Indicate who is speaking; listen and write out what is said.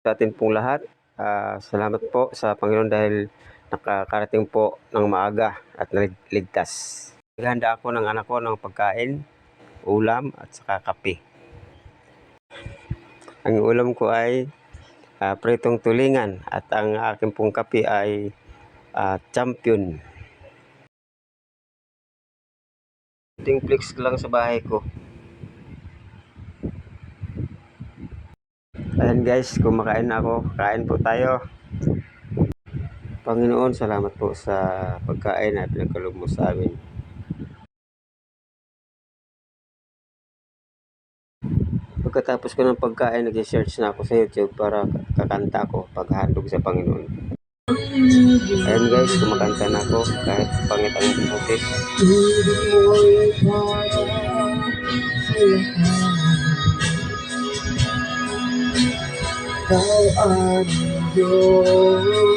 Speaker 1: Sa atin pong lahat, salamat po sa Panginoon dahil nakakarating po ng maaga at ligtas. Naghanda ako ng anak ko ng pagkain, ulam at saka kape. Ang ulam ko ay pritong tulingan at ang aking pong kape ay Champion. Ting flex lang sa bahay ko. Ayan guys, kumakain na ako. Kain po tayo. Panginoon, salamat po sa pagkain na pinagkaloob mo sa amin. Pagkatapos ko ng pagkain, nag-search na ako sa YouTube para kakanta ko paghandog sa Panginoon. Ayan guys, kumakanta na ako kahit pangit ang boses. Kau ang Diyos.